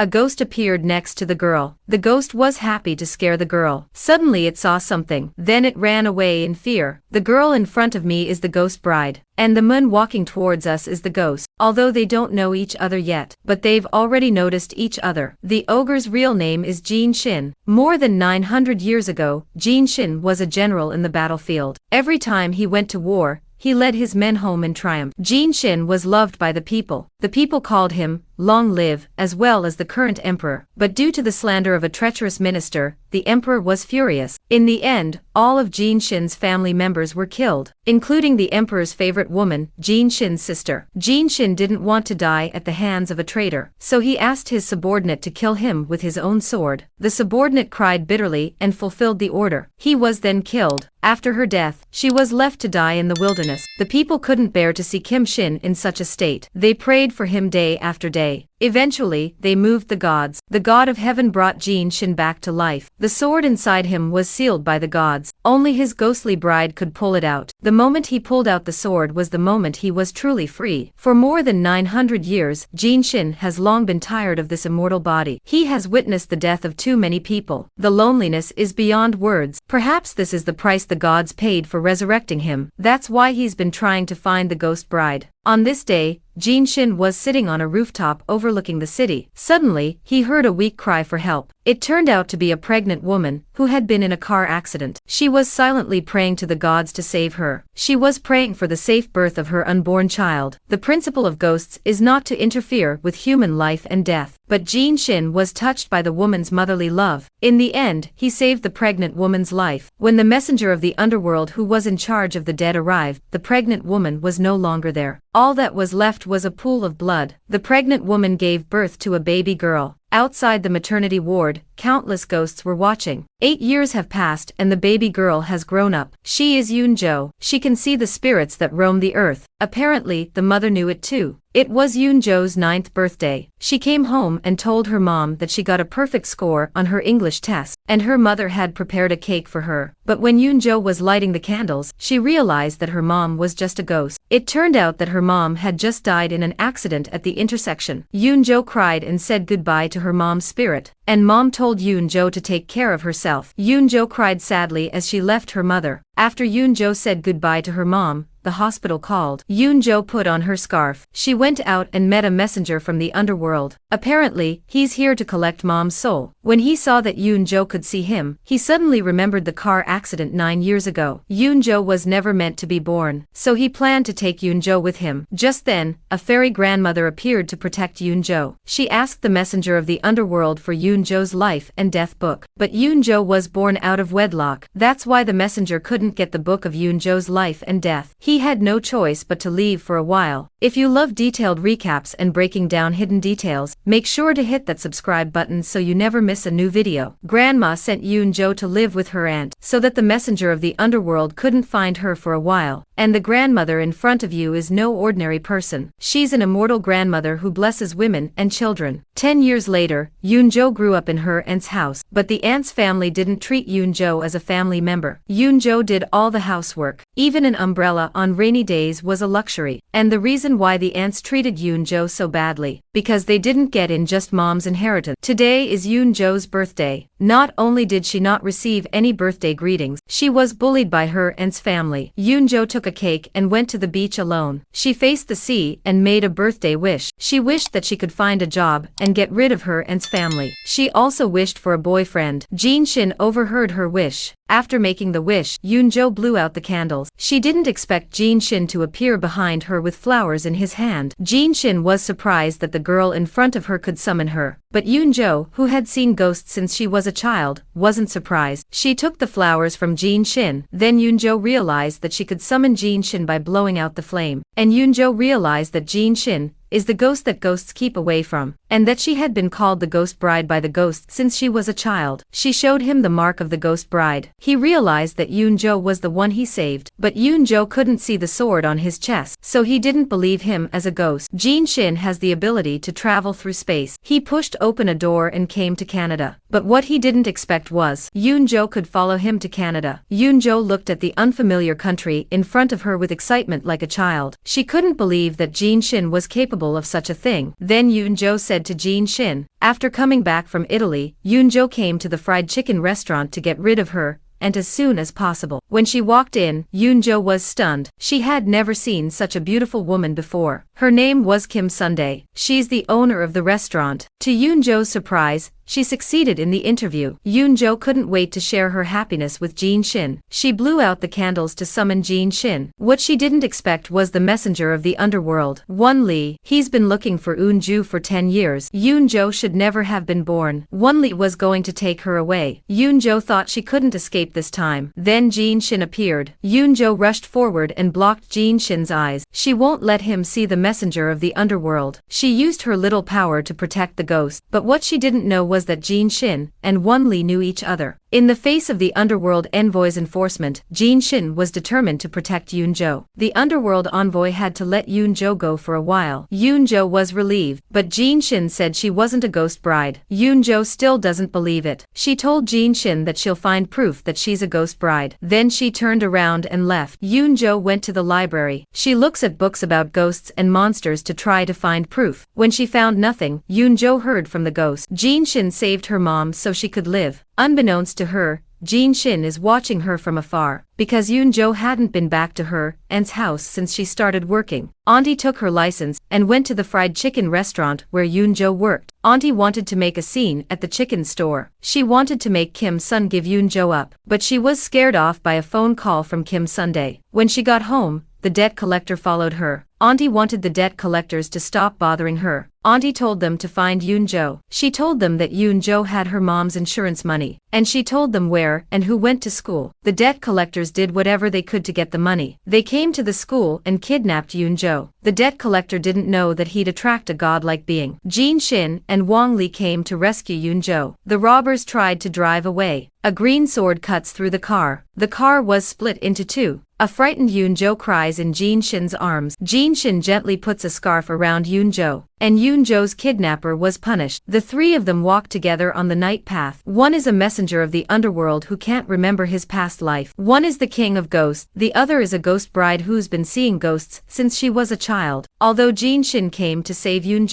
a ghost appeared next to the girl. The ghost was happy to scare the girl. Suddenly it saw something. Then it ran away in fear. The girl in front of me is the ghost bride. And the man walking towards us is the ghost. Although they don't know each other yet, but they've already noticed each other. The ogre's real name is Jin Shin. More than 900 years ago, Jin Shin was a general in the battlefield. Every time he went to war, he led his men home in triumph. Jin Shin was loved by the people. The people called him Long Live, as well as the current emperor. But due to the slander of a treacherous minister, the emperor was furious. In the end, all of Jin Shin's family members were killed, including the emperor's favorite woman, Jin Shin's sister. Jin Shin didn't want to die at the hands of a traitor, so he asked his subordinate to kill him with his own sword. The subordinate cried bitterly and fulfilled the order. He was then killed. After her death, she was left to die in the wilderness. The people couldn't bear to see Kim Shin in such a state. They prayed for him day after day. Eventually, they moved the gods. The god of heaven brought Jin Shin back to life. The sword inside him was sealed by the gods. Only his ghostly bride could pull it out. The moment he pulled out the sword was the moment he was truly free. For more than 900 years, Jin Shin has long been tired of this immortal body. He has witnessed the death of too many people. The loneliness is beyond words. Perhaps this is the price the gods paid for resurrecting him. That's why he's been trying to find the ghost bride. On this day, Jin Shin was sitting on a rooftop overlooking the city. Suddenly, he heard a weak cry for help. It turned out to be a pregnant woman who had been in a car accident. She was silently praying to the gods to save her. She was praying for the safe birth of her unborn child. The principle of ghosts is not to interfere with human life and death. But Jin Shin was touched by the woman's motherly love. In the end, he saved the pregnant woman's life. When the messenger of the underworld who was in charge of the dead arrived, the pregnant woman was no longer there. All that was left was a pool of blood. The pregnant woman gave birth to a baby girl. Outside the maternity ward, countless ghosts were watching. 8 years have passed and the baby girl has grown up. She is Yoon Jo. She can see the spirits that roam the earth. Apparently, the mother knew it too. It was Yoon Jo's 9th birthday. She came home and told her mom that she got a perfect score on her English test, and her mother had prepared a cake for her. But when Yoon Jo was lighting the candles, she realized that her mom was just a ghost. It turned out that her mom had just died in an accident at the intersection. Yoon Jo cried and said goodbye to her mom's spirit, and mom told Yoon Jo to take care of herself. Yoon Jo cried sadly as she left her mother. After Yoon Jo said goodbye to her mom, the hospital called. Yoon Jo put on her scarf. She went out and met a messenger from the underworld. Apparently, he's here to collect mom's soul. When he saw that Yoon Jo could see him, he suddenly remembered the car accident 9 years ago. Yoon Jo was never meant to be born, so he planned to take Yoon Jo with him. Just then, a fairy grandmother appeared to protect Yoon Jo. She asked the messenger of the underworld for Yoon Jo's life and death book. But Yoon Jo was born out of wedlock. That's why the messenger couldn't get the book of Yoon Jo's life and death. He had no choice but to leave for a while. If you love detailed recaps and breaking down hidden details, make sure to hit that subscribe button so you never miss a new video. Grandma sent Yoon Jo to live with her aunt so that the messenger of the underworld couldn't find her for a while. And the grandmother in front of you is no ordinary person. She's an immortal grandmother who blesses women and children. 10 years later, Yoon Jo grew up in her aunt's house, but the aunt's family didn't treat Yoon Jo as a family member. Yoon Jo did all the housework. Even an umbrella on rainy days was a luxury. And the reason why the aunts treated Yoon Jo so badly, because they didn't get in just mom's inheritance. Today is Yoon Jo's birthday. Not only did she not receive any birthday greetings, she was bullied by her aunt's family. Yoon Jo took a cake and went to the beach alone. She faced the sea and made a birthday wish. She wished that she could find a job and get rid of her aunt's family. She also wished for a boyfriend. Jin Shin overheard her wish. After making the wish, Yoon Jo blew out the candles. She didn't expect Jin Shin to appear behind her with flowers in his hand. Jin Shin was surprised that the girl in front of her could summon her. But Yoon Jo, who had seen ghosts since she was a child, wasn't surprised. She took the flowers from Jin Shin. Then Yoon Jo realized that she could summon Jin Shin by blowing out the flame. And Yoon Jo realized that Jin Shin is the ghost that ghosts keep away from, and that she had been called the ghost bride by the ghost since she was a child. She showed him the mark of the ghost bride. He realized that Yoon Jo was the one he saved, but Yoon Jo couldn't see the sword on his chest, so he didn't believe him as a ghost. Jin Shin has the ability to travel through space. He pushed open a door and came to Canada. But what he didn't expect was Yoon Jo could follow him to Canada. Yoon Jo looked at the unfamiliar country in front of her with excitement like a child. She couldn't believe that Jin Shin was capable of such a thing. Then Yoon Jo said to Jin Shin, after coming back from Italy, Yoon Jo came to the fried chicken restaurant to get rid of her, and as soon as possible. When she walked in, Yoon Jo was stunned. She had never seen such a beautiful woman before. Her name was Kim Sundae. She's the owner of the restaurant. To Yoon Jo's surprise, she succeeded in the interview. Yoon Jo couldn't wait to share her happiness with Jin Shin. She blew out the candles to summon Jin Shin. What she didn't expect was the messenger of the underworld, Won Lee. He's been looking for Yoon Jo for 10 years. Yoon Jo should never have been born. Won Lee was going to take her away. Yoon Jo thought she couldn't escape this time. Then Jin Shin appeared. Yoon Jo rushed forward and blocked Jin Shin's eyes. She won't let him see the messenger of the underworld. She used her little power to protect the ghost, but what she didn't know was that Jin Shin and Won Lee knew each other. In the face of the underworld envoy's enforcement, Jin Shin was determined to protect Yoon Jo. The underworld envoy had to let Yoon Jo go for a while. Yoon Jo was relieved, but Jin Shin said she wasn't a ghost bride. Yoon Jo still doesn't believe it. She told Jin Shin that she'll find proof that she's a ghost bride. Then she turned around and left. Yoon Jo went to the library. She looks at books about ghosts and monsters to try to find proof. When she found nothing, Yoon Jo heard from the ghost. Jin Shin saved her mom so she could live. Unbeknownst to her, Jin Shin is watching her from afar. Because Yoon Jo hadn't been back to her aunt's house since she started working, Auntie took her license and went to the fried chicken restaurant where Yoon Jo worked. Auntie wanted to make a scene at the chicken store. She wanted to make Kim's son give Yoon Jo up, but she was scared off by a phone call from Kim Sundae. When she got home, the debt collector followed her. Auntie wanted the debt collectors to stop bothering her. Auntie told them to find Yoon Jo. She told them that Yoon Jo had her mom's insurance money, and she told them where and who went to school. The debt collectors did whatever they could to get the money. They came to the school and kidnapped Yoon Jo. The debt collector didn't know that he'd attract a godlike being. Jin Shin and Won Lee came to rescue Yoon Jo. The robbers tried to drive away. A green sword cuts through the car. The car was split into two. A frightened Yoon Jo cries in Jin Shin's arms. Jin Shin gently puts a scarf around Yoon Jo, and Yoon Jo's kidnapper was punished. The three of them walk together on the night path. One is a messenger of the underworld who can't remember his past life. One is the king of ghosts. The other is a ghost bride who's been seeing ghosts since she was a child. Although Jin Shin came to save Yoon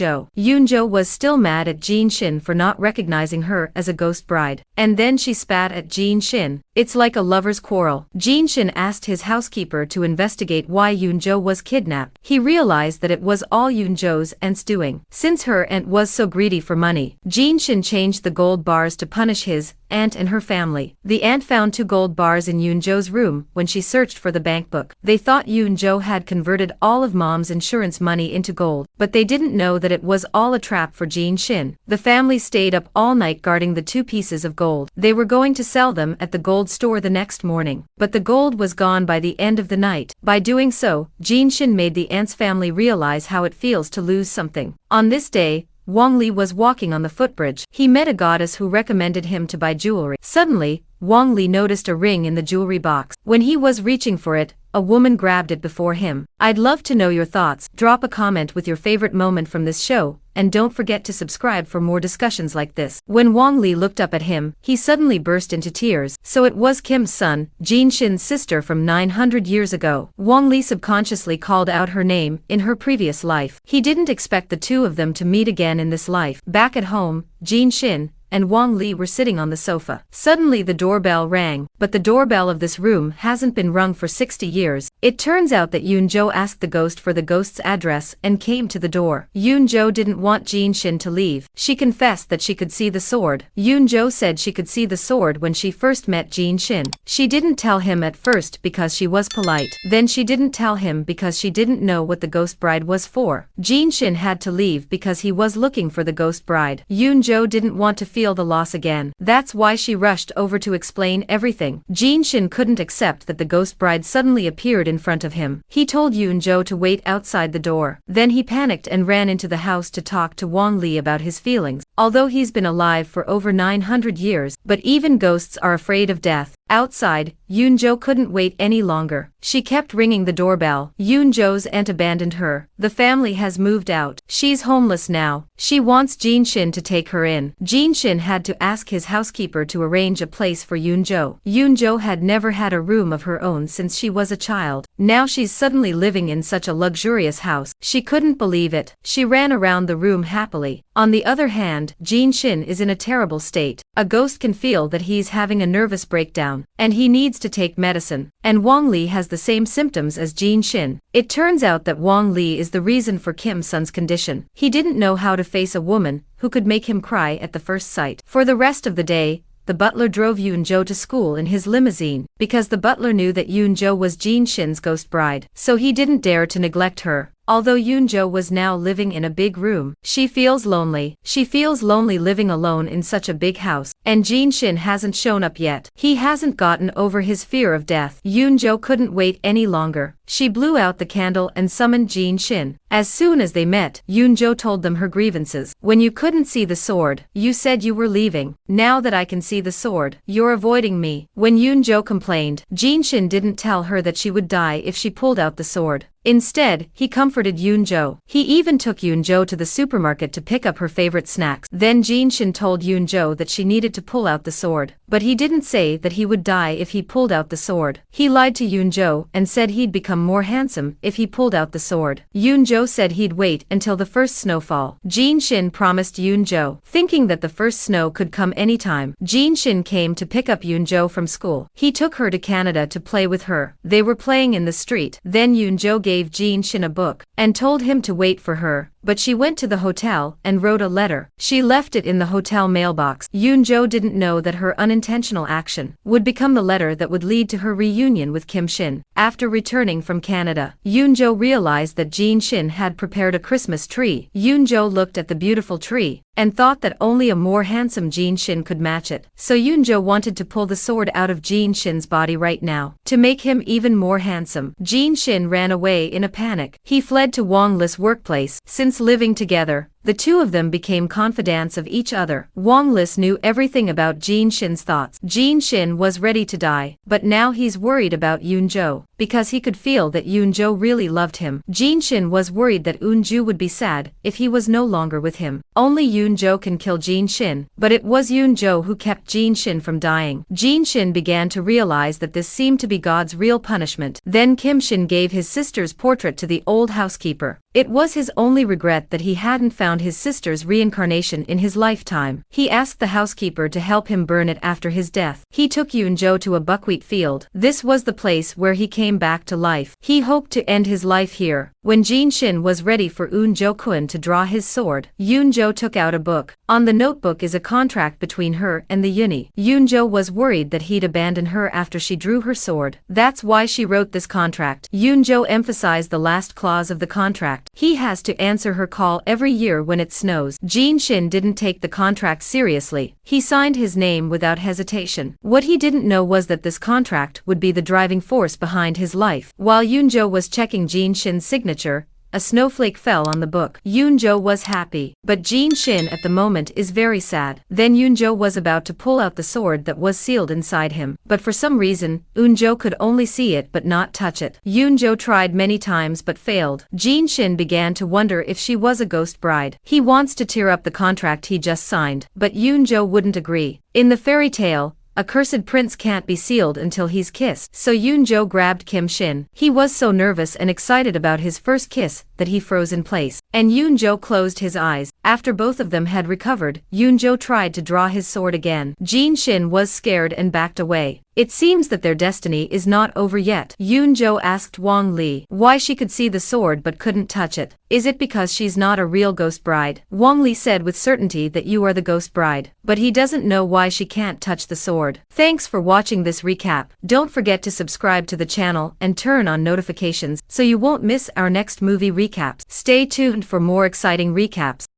Jo was still mad at Jin Shin for not recognizing her as a ghost bride. And then she spat at Jin Shin. It's like a lover's quarrel. Jin Shin asked his housekeeper to investigate why Yoon Jo was kidnapped. He realized that it was all Yoon Jo's aunt's doing. Since her aunt was so greedy for money, Jin Shin changed the gold bars to punish his aunt and her family. The aunt found 2 gold bars in Yoon Jo's room when she searched for the bank book. They thought Yoon Jo had converted all of mom's insurance money into gold, but they didn't know that it was all a trap for Jin Shin. The family stayed up all night guarding the 2 pieces of gold. They were going to sell them at the gold store the next morning, but the gold was gone by the end of the night. By doing so, Jin Shin made the aunt's family realize how it feels to lose something. On this day, Won Lee was walking on the footbridge. He met a goddess who recommended him to buy jewelry. Suddenly, Won Lee noticed a ring in the jewelry box. When he was reaching for it, a woman grabbed it before him. I'd love to know your thoughts. Drop a comment with your favorite moment from this show, and don't forget to subscribe for more discussions like this. When Won Lee looked up at him, he suddenly burst into tears. So it was Kim's son, Jin Shin's sister from 900 years ago. Won Lee subconsciously called out her name in her previous life. He didn't expect the two of them to meet again in this life. Back at home, Jin Shin and Won Lee were sitting on the sofa. Suddenly the doorbell rang, but the doorbell of this room hasn't been rung for 60 years. It turns out that Yoon Jo asked the ghost for the ghost's address and came to the door. Yoon Jo didn't want Jin Shin to leave. She confessed that she could see the sword. Yoon Jo said she could see the sword when she first met Jin Shin. She didn't tell him at first because she was polite. Then she didn't tell him because she didn't know what the ghost bride was for. Jin Shin had to leave because he was looking for the ghost bride. Yoon Jo didn't want to feel the loss again. That's why she rushed over to explain everything. Jin Shin couldn't accept that the ghost bride suddenly appeared in front of him. He told Yoon Jo to wait outside the door. Then he panicked and ran into the house to talk to Won Lee about his feelings. Although he's been alive for over 900 years, but even ghosts are afraid of death. Outside, Yoon Jo couldn't wait any longer. She kept ringing the doorbell. Yoon Jo's aunt abandoned her. The family has moved out. She's homeless now. She wants Jin Shin to take her in. Jin Shin had to ask his housekeeper to arrange a place for Yoon Jo. Yoon Jo had never had a room of her own since she was a child. Now she's suddenly living in such a luxurious house. She couldn't believe it. She ran around the room happily. On the other hand, Jin Shin is in a terrible state. A ghost can feel that he's having a nervous breakdown, and he needs to take medicine. And Wang Li has the same symptoms as Jin Shin. It turns out that Wang Li is the reason for Kim Sun's condition. He didn't know how to face a woman who could make him cry at the first sight. For the rest of the day, the butler drove Yoon Jo to school in his limousine, because the butler knew that Yoon Jo was Jin Shin's ghost bride. So he didn't dare to neglect her. Although Yoon Jo was now living in a big room, she feels lonely. She feels lonely living alone in such a big house. And Jin Shin hasn't shown up yet. He hasn't gotten over his fear of death. Yoon Jo couldn't wait any longer. She blew out the candle and summoned Jin Shin. As soon as they met, Yoon Jo told them her grievances. When you couldn't see the sword, you said you were leaving. Now that I can see the sword, you're avoiding me. When Yoon Jo complained, Jin Shin didn't tell her that she would die if she pulled out the sword. Instead, he comforted Yoon Jo. He even took Yoon Jo to the supermarket to pick up her favorite snacks. Then Jin Shin told Yoon Jo that she needed to pull out the sword. But he didn't say that he would die if he pulled out the sword. He lied to Yoon Jo and said he'd become more handsome if he pulled out the sword. Yoon Jo said he'd wait until the first snowfall. Jin Shin promised Yoon Jo, thinking that the first snow could come anytime. Jin Shin came to pick up Yoon Jo from school. He took her to Canada to play with her. They were playing in the street. Then Yoon Jo gave Jin Shin a book and told him to wait for her. But she went to the hotel and wrote a letter. She left it in the hotel mailbox. Yoon Jo didn't know that her unintentional action would become the letter that would lead to her reunion with Kim Shin. After returning from Canada, Yoon Jo realized that Jin Shin had prepared a Christmas tree. Yoon Jo looked at the beautiful tree and thought that only a more handsome Jin Shin could match it. So Yoon Jo wanted to pull the sword out of Jin Shin's body right now, to make him even more handsome. Jin Shin ran away in a panic. He fled to Wang Li's workplace. Since living together, the two of them became confidants of each other. Wang Li knew everything about Jin Shin's thoughts. Jin Shin was ready to die, but now he's worried about Yoon Jo, because he could feel that Yoon Jo really loved him. Jin Shin was worried that Yoon Jo would be sad if he was no longer with him. Only Yoon Jo can kill Jin Shin, but it was Yoon Jo who kept Jin Shin from dying. Jin Shin began to realize that this seemed to be God's real punishment. Then Kim Shin gave his sister's portrait to the old housekeeper. It was his only regret that he hadn't found his sister's reincarnation in his lifetime. He asked the housekeeper to help him burn it after his death. He took Yoon Jo to a buckwheat field. This was the place where he came back to life. He hoped to end his life here. When Jin Shin was ready for Yoon Jo-kun to draw his sword, Yoon Jo took out a book. On the notebook is a contract between her and the Uni. Yoon Jo was worried that he'd abandon her after she drew her sword. That's why she wrote this contract. Yoon Jo emphasized the last clause of the contract. He has to answer her call every year when it snows. Jin Shin didn't take the contract seriously. He signed his name without hesitation. What he didn't know was that this contract would be the driving force behind his life. While Yoon Jo was checking Jin Shin's signature, a snowflake fell on the book. Yoon Jo was happy, but Jin Shin at the moment is very sad. Then Yoon Jo was about to pull out the sword that was sealed inside him, but for some reason, Yoon Jo could only see it but not touch it. Yoon Jo tried many times but failed. Jin Shin began to wonder if she was a ghost bride. He wants to tear up the contract he just signed, but Yoon Jo wouldn't agree. In the fairy tale, a cursed prince can't be sealed until he's kissed. So Yoon Jo grabbed Kim Shin. He was so nervous and excited about his first kiss that he froze in place. And Yoon Jo closed his eyes. After both of them had recovered, Yoon Jo tried to draw his sword again. Jin Shin was scared and backed away. It seems that their destiny is not over yet. Yoon Jo asked Wang Li why she could see the sword but couldn't touch it. Is it because she's not a real ghost bride? Wang Li said with certainty that you are the ghost bride, but he doesn't know why she can't touch the sword. Thanks for watching this recap. Don't forget to subscribe to the channel and turn on notifications so you won't miss our next movie recaps. Stay tuned for more exciting recaps.